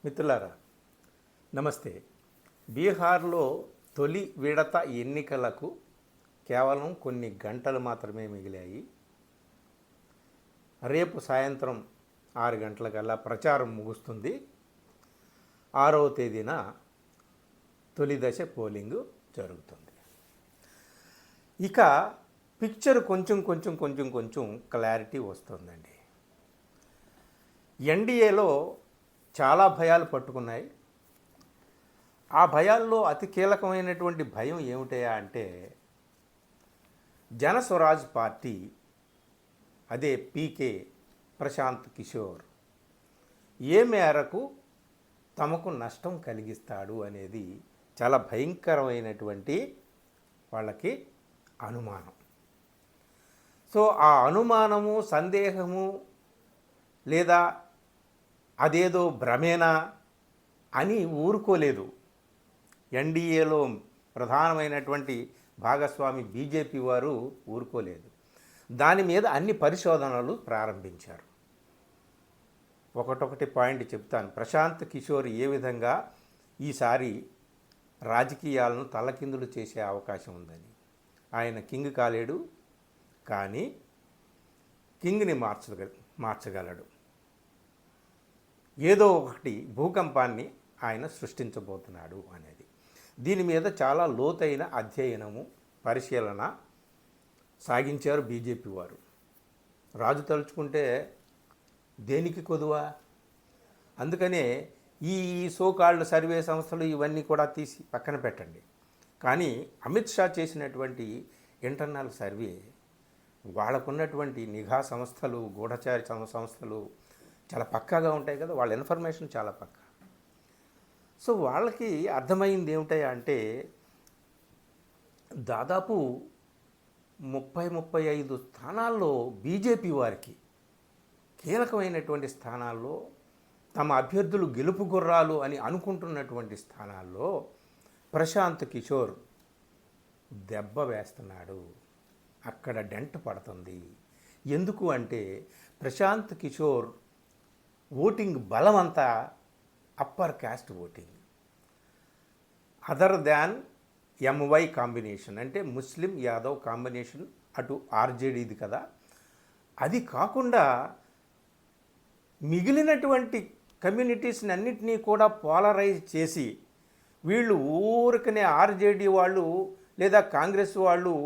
మిత్రులారా నమస్తే. బీహార్లో తొలి విడత ఎన్నికలకు కేవలం కొన్ని గంటలు మాత్రమే మిగిలాయి. రేపు సాయంత్రం 6 గంటలకల్లా ప్రచారం ముగుస్తుంది. 6వ తేదీన తొలి దశ పోలింగు జరుగుతుంది. ఇక పిక్చర్ కొంచెం క్లారిటీ వస్తుందండి. ఎన్డీఏలో చాలా భయాలు పట్టుకున్నాయి. ఆ భయాల్లో అతి కీలకమైనటువంటి భయం ఏమిటయా అంటే జనస్వరాజ్ పార్టీ, అదే పీకే ప్రశాంత్ కిషోర్ ఏ మేరకు తమకు నష్టం కలిగిస్తాడు అనేది చాలా భయంకరమైనటువంటి వాళ్ళకి అనుమానం. సో ఆ అనుమానము, సందేహము లేదా అదేదో భ్రమేనా అని ఊరుకోలేదు. ఎన్డీఏలో ప్రధానమైనటువంటి భాగస్వామి బీజేపీ వారు ఊరుకోలేదు. దాని మీద అన్ని పరిశోధనలు ప్రారంభించారు. ఒకటొకటి పాయింట్ చెప్తాను. ప్రశాంత్ కిషోర్ ఏ విధంగా ఈసారి రాజకీయాలను తలకిందులు చేసే అవకాశం ఉందని. ఆయన కింగ్ కాలేడు, కానీ కింగ్ని మార్చగలడు. ఏదో ఒకటి భూకంపాన్ని ఆయన సృష్టించబోతున్నాడు అనేది. దీని మీద చాలా లోతైన అధ్యయనము, పరిశీలన సాగించారు బీజేపీ వారు. రాజు తలుచుకుంటే దేనికి కొదువా? అందుకనే ఈ సోకాల్డ్ సర్వే సంస్థలు ఇవన్నీ కూడా తీసి పక్కన పెట్టండి. కానీ అమిత్ షా చేసినటువంటి ఇంటర్నల్ సర్వే, వాళ్ళకున్నటువంటి నిఘా సంస్థలు, గూఢచారి సంస్థలు చాలా పక్కాగా ఉంటాయి కదా, వాళ్ళ ఇన్ఫర్మేషన్ చాలా పక్కా. సో వాళ్ళకి అర్థమైంది ఏమిటయా అంటే దాదాపు 30-35 స్థానాల్లో బీజేపీ వారికి కీలకమైనటువంటి స్థానాల్లో, తమ అభ్యర్థులు గెలుపు గుర్రాలు అని అనుకుంటున్నటువంటి స్థానాల్లో ప్రశాంత్ కిషోర్ దెబ్బ వేస్తున్నాడు. అక్కడ డెంట్ పడుతుంది. ఎందుకు అంటే ప్రశాంత్ కిషోర్ ఓటింగ్ బలమంతా upper caste voting, other than MY combination, అంటే ముస్లిం యాదవ్ కాంబినేషన్, అటు ఆర్జేడీది కదా. అది కాకుండా మిగిలినటువంటి కమ్యూనిటీస్ని అన్నింటినీ కూడా పోలరైజ్ చేసి వీళ్ళు ఊరికనే ఆర్జేడీ వాళ్ళు లేదా కాంగ్రెస్ వాళ్ళు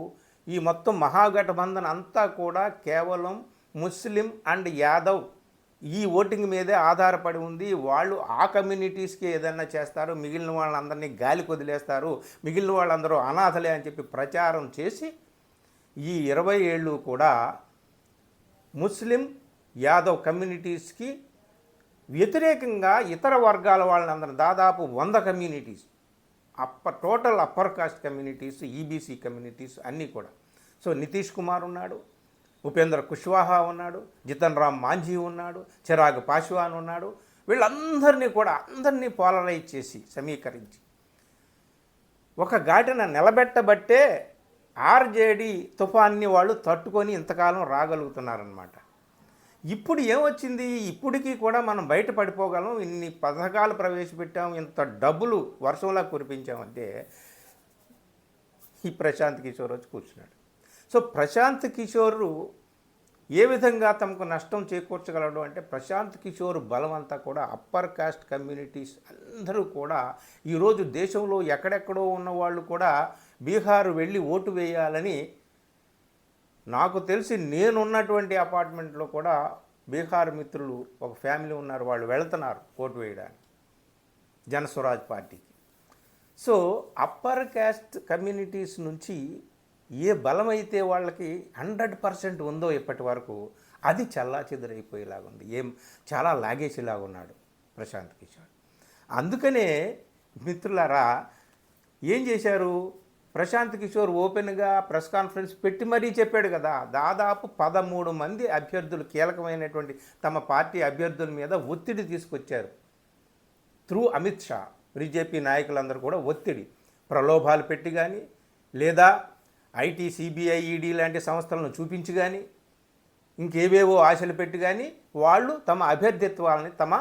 ఈ మొత్తం మహాగఠబంధన్ అంతా కూడా కేవలం ముస్లిం అండ్ యాదవ్ ఈ ఓటింగ్ మీదే ఆధారపడి ఉంది. వాళ్ళు ఆ కమ్యూనిటీస్కి ఏదైనా చేస్తారు, మిగిలిన వాళ్ళందరినీ గాలి కొదిలేస్తారు, మిగిలిన వాళ్ళందరూ అనాథలే అని చెప్పి ప్రచారం చేసి ఈ 20 ఏళ్ళు కూడా ముస్లిం యాదవ్ కమ్యూనిటీస్కి వ్యతిరేకంగా ఇతర వర్గాల వాళ్ళందరూ దాదాపు 100 communities, total upper caste communities, EBC communities అన్నీ కూడా. సో నితీష్ కుమార్ ఉన్నాడు, ఉపేంద్ర కుష్వాహా ఉన్నాడు, జితన్ రామ్ మాంఝీ ఉన్నాడు, చిరాగ్ పాశ్వాన్ ఉన్నాడు. వీళ్ళందరినీ కూడా అందరినీ పోలరైజ్ చేసి సమీకరించి ఒక ఘాటిన నిలబెట్టబట్టే ఆర్జేడీ తుఫాన్ని వాళ్ళు తట్టుకొని ఇంతకాలం రాగలుగుతున్నారనమాట. ఇప్పుడు ఏమొచ్చింది? ఇప్పటికీ కూడా మనం బయట పడిపోగలం, ఇన్ని పథకాలు ప్రవేశపెట్టాం, ఇంత డబ్బులు వర్షంలా కురిపించామంటే ఈ ప్రశాంత్ కిషోర్ వచ్చి కూర్చున్నాడు. సో ప్రశాంత్ కిషోర్ ఏ విధంగా తమకు నష్టం చేకూర్చగలడు అంటే ప్రశాంత్ కిషోర్ బలం అంతా కూడా అప్పర్ కాస్ట్ కమ్యూనిటీస్ అందరూ కూడా ఈరోజు దేశంలో ఎక్కడెక్కడో ఉన్నవాళ్ళు కూడా బీహార్ వెళ్ళి ఓటు వేయాలని, నాకు తెలిసి నేనున్నటువంటి అపార్ట్మెంట్లో కూడా బీహార్ మిత్రులు ఒక ఫ్యామిలీ ఉన్నారు, వాళ్ళు వెళ్తున్నారు ఓటు వేయడానికి జనస్వరాజ్ పార్టీకి. సో అప్పర్ కాస్ట్ కమ్యూనిటీస్ నుంచి ఏ బలమైతే వాళ్ళకి 100% ఉందో ఇప్పటి వరకు, అది చల్లా చెదురైపోయేలాగుంది. చాలా లాగేసేలాగా ఉన్నాడు ప్రశాంత్ కిషోర్. అందుకనే మిత్రులారా ఏం చేశారు, ప్రశాంత్ కిషోర్ ఓపెన్గా ప్రెస్ కాన్ఫరెన్స్ పెట్టి మరీ చెప్పాడు కదా, దాదాపు 13 మంది అభ్యర్థులు, కీలకమైనటువంటి తమ పార్టీ అభ్యర్థుల మీద ఒత్తిడి తీసుకొచ్చారు త్రూ అమిత్ షా. బీజేపీ నాయకులందరూ కూడా ఒత్తిడి, ప్రలోభాలు పెట్టి కానీ, లేదా ఐటీ, సిబిఐ, ఈడీ లాంటి సంస్థలను చూపించి కానీ, ఇంకేవేవో ఆశలు పెట్టి కానీ వాళ్ళు తమ అభ్యర్థిత్వాలని, తమ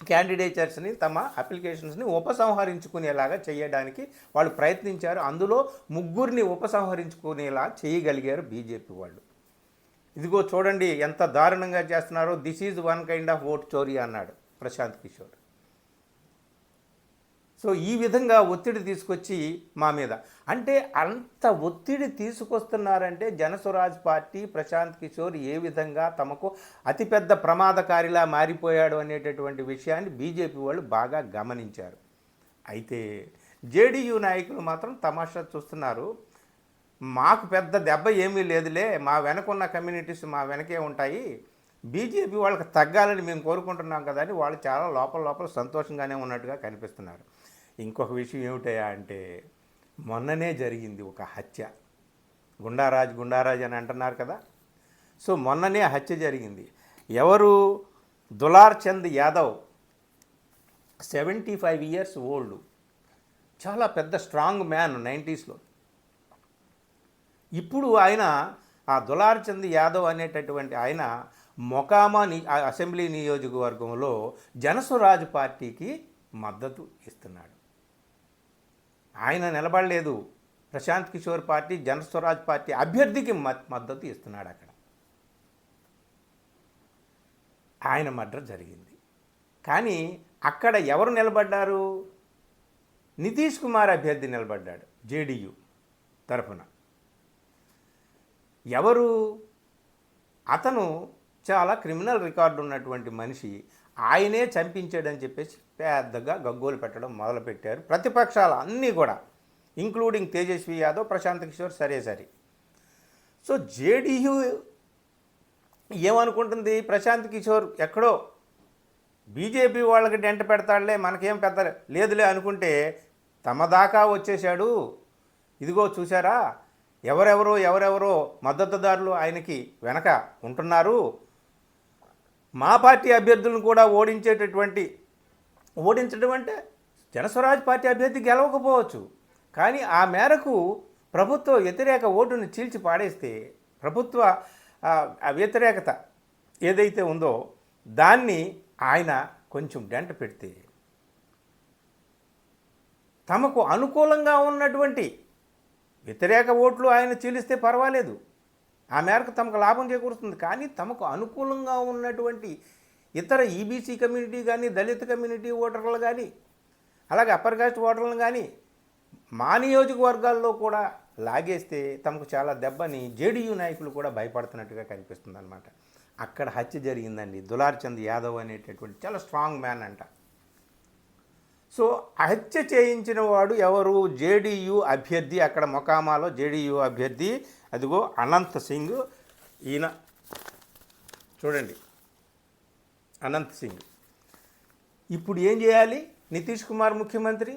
క్యాండిడేచర్స్ని తమ అప్లికేషన్స్ని ఉపసంహరించుకునేలాగా చేయడానికి వాళ్ళు ప్రయత్నించారు. అందులో ముగ్గురిని ఉపసంహరించుకునేలా చేయగలిగారు బీజేపీ వాళ్ళు. ఇదిగో చూడండి ఎంత దారుణంగా చేస్తున్నారో, this is one kind of vote చోరీ అన్నాడు ప్రశాంత్ కిషోర్. సో ఈ విధంగా ఒత్తిడి తీసుకొచ్చి మా మీద, అంటే అంత ఒత్తిడి తీసుకొస్తున్నారంటే జనస్వరాజ్ పార్టీ ప్రశాంత్ కిషోర్ ఏ విధంగా తమకు అతిపెద్ద ప్రమాదకారిలా మారిపోయాడు అనేటటువంటి విషయాన్ని బీజేపీ వాళ్ళు బాగా గమనించారు. అయితే జేడీయూ నాయకులు మాత్రం తమాషా చూస్తున్నారు. మాకు పెద్ద దెబ్బ ఏమీ లేదులే, మా వెనకున్న కమ్యూనిటీస్ మా వెనకే ఉంటాయి, బీజేపీ వాళ్ళకి తగ్గాలని మేము కోరుకుంటున్నాం కదా అని వాళ్ళు చాలా లోపల సంతోషంగానే ఉన్నట్టుగా కనిపిస్తున్నారు. ఇంకొక విషయం ఏమిటయా అంటే, మొన్ననే జరిగింది ఒక హత్య. గుండారాజ్ అని అంటున్నారు కదా. సో మొన్ననే హత్య జరిగింది. ఎవరు? దులార్ చంద్ యాదవ్, 75 ఇయర్స్ ఓల్డ్, చాలా పెద్ద స్ట్రాంగ్ మ్యాన్ 90స్లో. ఇప్పుడు ఆయన, ఆ దులార్ చంద్ యాదవ్ అనేటటువంటి ఆయన మొకామా అసెంబ్లీ నియోజకవర్గంలో జనస్వరాజ్ పార్టీకి మద్దతు ఇస్తున్నాడు. ఆయన నిలబడలేదు, ప్రశాంత్ కిషోర్ పార్టీ జనస్వరాజ్ పార్టీ అభ్యర్థికి మద్దతు ఇస్తున్నాడు. అక్కడ ఆయన మర్డర్ జరిగింది. కానీ అక్కడ ఎవరు నిలబడ్డారు? నితీష్ కుమార్ అభ్యర్థి నిలబడ్డాడు జేడీయూ తరఫున. ఎవరు? అతను చాలా క్రిమినల్ రికార్డు ఉన్నటువంటి మనిషి. ఆయనే చంపించాడని చెప్పేసి పెద్దగా గగ్గోలు పెట్టడం మొదలుపెట్టారు ప్రతిపక్షాలు అన్నీ కూడా, ఇంక్లూడింగ్ తేజస్వి యాదవ్, ప్రశాంత్ కిషోర్ సరే. సో జేడీయూ ఏమనుకుంటుంది, ప్రశాంత్ కిషోర్ ఎక్కడో బీజేపీ వాళ్ళకి డెంట పెడతాడులే, మనకేం పెద్ద లేదులే అనుకుంటే తమ దాకా వచ్చేశాడు. ఇదిగో చూసారా, ఎవరెవరో మద్దతుదారులు ఆయనకి వెనక ఉంటున్నారు. మా పార్టీ అభ్యర్థులను కూడా ఓడించడం అంటే జనస్వరాజ్ పార్టీ అభ్యర్థి గెలవకపోవచ్చు, కానీ ఆ మేరకు ప్రభుత్వ వ్యతిరేక ఓటును చీల్చి పాడేస్తే, ప్రభుత్వ వ్యతిరేకత ఏదైతే ఉందో దాన్ని ఆయన కొంచెం డెంట పెడితే, తమకు అనుకూలంగా ఉన్నటువంటి వ్యతిరేక ఓట్లు ఆయన చీలిస్తే పర్వాలేదు, ఆ మేరకు తమకు లాభం చేకూరుతుంది. కానీ తమకు అనుకూలంగా ఉన్నటువంటి ఇతర ఈబీసీ కమ్యూనిటీ కానీ, దళిత కమ్యూనిటీ ఓటర్లు కానీ, అలాగే అప్పర్ కాస్ట్ ఓటర్లను కానీ మా నియోజకవర్గాల్లో కూడా లాగేస్తే తమకు చాలా దెబ్బని జేడీయూ నాయకులు కూడా భయపడుతున్నట్టుగా కనిపిస్తుంది అన్నమాట. అక్కడ హత్య జరిగిందండి. దులార్ చంద్ యాదవ్ అనేటటువంటి చాలా స్ట్రాంగ్ మ్యాన్ అంట. సో హత్య చేయించిన వాడు ఎవరు? జేడీయూ అభ్యర్థి, అక్కడ మొకామాలో జేడీయూ అభ్యర్థి, అదిగో అనంత్ సింగ్. ఈయన చూడండి, అనంత్ సింగ్. ఇప్పుడు ఏం చేయాలి? నితీష్ కుమార్ ముఖ్యమంత్రి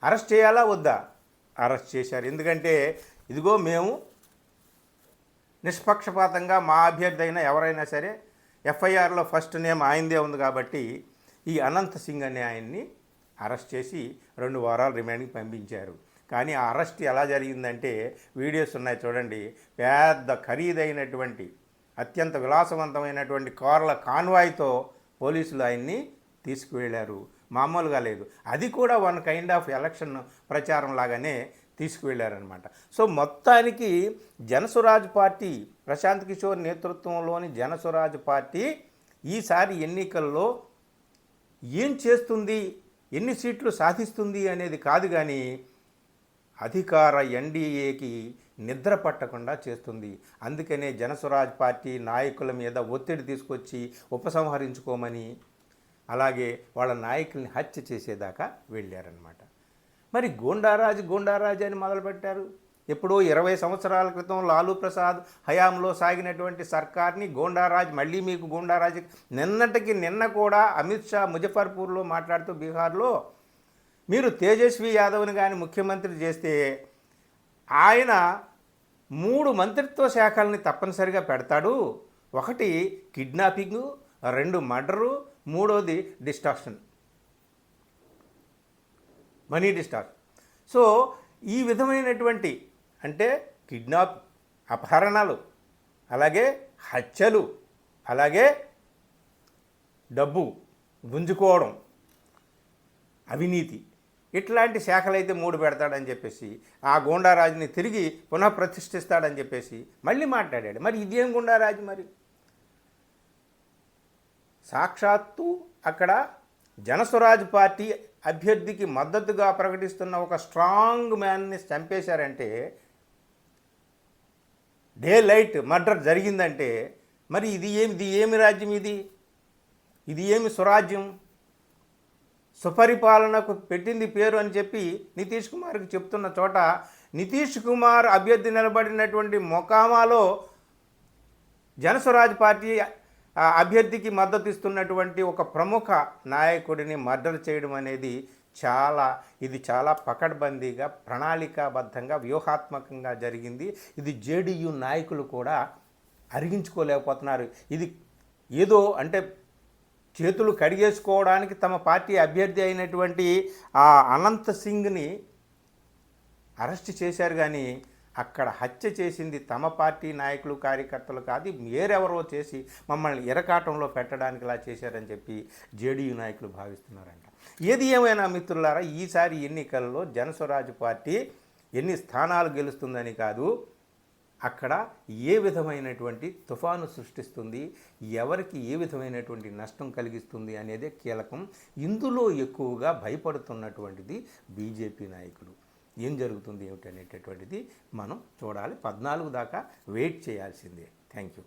అరెస్ట్ చేయాలా వద్దా? అరెస్ట్ చేశారు. ఎందుకంటే ఇదిగో మేము నిష్పక్షపాతంగా మా అభ్యర్థి అయినా ఎవరైనా సరే ఎఫ్ఐఆర్లో ఫస్ట్ నేమ్ ఆయనదే ఉంది కాబట్టి ఈ అనంత్ సింగ్ అనే ఆయన్ని అరెస్ట్ చేసి 2 వారాలు రిమాండ్కి పంపించారు. కానీ ఆ అరెస్ట్ ఎలా జరిగిందంటే వీడియోస్ ఉన్నాయి చూడండి. పెద్ద ఖరీదైనటువంటి అత్యంత విలాసవంతమైనటువంటి కార్ల కాన్వాయ్తో పోలీసులు ఆయన్ని తీసుకువెళ్ళారు. మామూలుగా లేదు, అది కూడా వన్ కైండ్ ఆఫ్ ఎలక్షన్ ప్రచారం లాగానే తీసుకువెళ్ళారనమాట. సో మొత్తానికి జనస్వరాజ్ పార్టీ, ప్రశాంత్ కిషోర్ నేతృత్వంలోని జనస్వరాజ్ పార్టీ ఈసారి ఎన్నికల్లో ఏం చేస్తుంది, ఎన్ని సీట్లు సాధిస్తుంది అనేది కాదు, కానీ అధికార ఎన్డీఏకి నిద్ర పట్టకుండా చేస్తుంది. అందుకనే జనస్వరాజ్ పార్టీ నాయకుల మీద ఒత్తిడి తీసుకొచ్చి ఉపసంహరించుకోమని, అలాగే వాళ్ళ నాయకుల్ని హత్య చేసేదాకా వెళ్ళారనమాట. మరి గూండారాజ్ అని మొదలుపెట్టారు. ఎప్పుడో 20 సంవత్సరాల క్రితం లాలూ ప్రసాద్ హయాంలో సాగినటువంటి సర్కార్ని గూండారాజ్, మళ్ళీ మీకు గూండారాజ్. నిన్న కూడా అమిత్ షా ముజఫర్పూర్లో మాట్లాడుతూ బీహార్లో, మీరు తేజస్వి యాదవ్ని కానీ ముఖ్యమంత్రి చేస్తే ఆయన 3 మంత్రిత్వ శాఖల్ని తప్పనిసరిగా పెడతాడు. 1 కిడ్నాపింగు, 2 మర్డరు, 3వది డిస్టార్షన్, మనీ డిస్టార్షన్. సో ఈ విధమైనటువంటి, అంటే కిడ్నాప్, అపహరణలు, అలాగే హత్యలు, అలాగే డబ్బు గుంజుకోవడం, అవినీతి, ఇట్లాంటి శాఖలు అయితే 3 పెడతాడని చెప్పేసి ఆ గూండారాజుని తిరిగి పునఃప్రతిష్ఠిస్తాడని చెప్పేసి మళ్ళీ మాట్లాడాడు. మరి ఇదేం గూండారాజు? మరి సాక్షాత్తు అక్కడ జనస్వరాజ్ పార్టీ అభ్యర్థికి మద్దతుగా ప్రకటిస్తున్న ఒక స్ట్రాంగ్ మ్యాన్ని చంపేశారంటే, డే లైట్ మర్డర్ జరిగిందంటే, మరి ఇది ఏమి రాజ్యం? ఇది ఏమి స్వరాజ్యం? సుపరిపాలనకు పెట్టింది పేరు అని చెప్పి నితీష్ కుమార్కి చెప్తున్న చోట, నితీష్ కుమార్ అభ్యర్థి నిలబడినటువంటి మొకామాలో జనస్వరాజ్ పార్టీ అభ్యర్థికి మద్దతు ఇస్తున్నటువంటి ఒక ప్రముఖ నాయకుడిని మర్డర్ చేయడం అనేది ఇది చాలా పకడ్బందీగా, ప్రణాళికాబద్ధంగా, వ్యూహాత్మకంగా జరిగింది. ఇది జేడీయూ నాయకులు కూడా అరిగించుకోలేకపోతున్నారు. ఇది ఏదో అంటే చేతులు కడిగేసుకోవడానికి తమ పార్టీ అభ్యర్థి అయినటువంటి ఆ అనంత్ సింగ్ని అరెస్ట్ చేశారు, కానీ అక్కడ హత్య చేసింది తమ పార్టీ నాయకులు, కార్యకర్తలు కాదు, వేరెవరో చేసి మమ్మల్ని ఇరకాటంలో పెట్టడానికి ఇలా చేశారని చెప్పి జేడీయూ నాయకులు భావిస్తున్నారంట. ఏది ఏమైనా మిత్రులారా, ఈసారి ఎన్నికల్లో జనస్వరాజ్ పార్టీ ఎన్ని స్థానాలు గెలుస్తుందని కాదు, అక్కడ ఏ విధమైనటువంటి తుఫాను సృష్టిస్తుంది, ఎవరికి ఏ విధమైనటువంటి నష్టం కలిగిస్తుంది అనేదే కీలకం. ఇందులో ఎక్కువగా భయపడుతున్నటువంటిది బీజేపీ నాయకులు. ఏం జరుగుతుంది ఏమిటనేటటువంటిది మనం చూడాలి. 14 దాకా వెయిట్ చేయాల్సిందే. Thank you.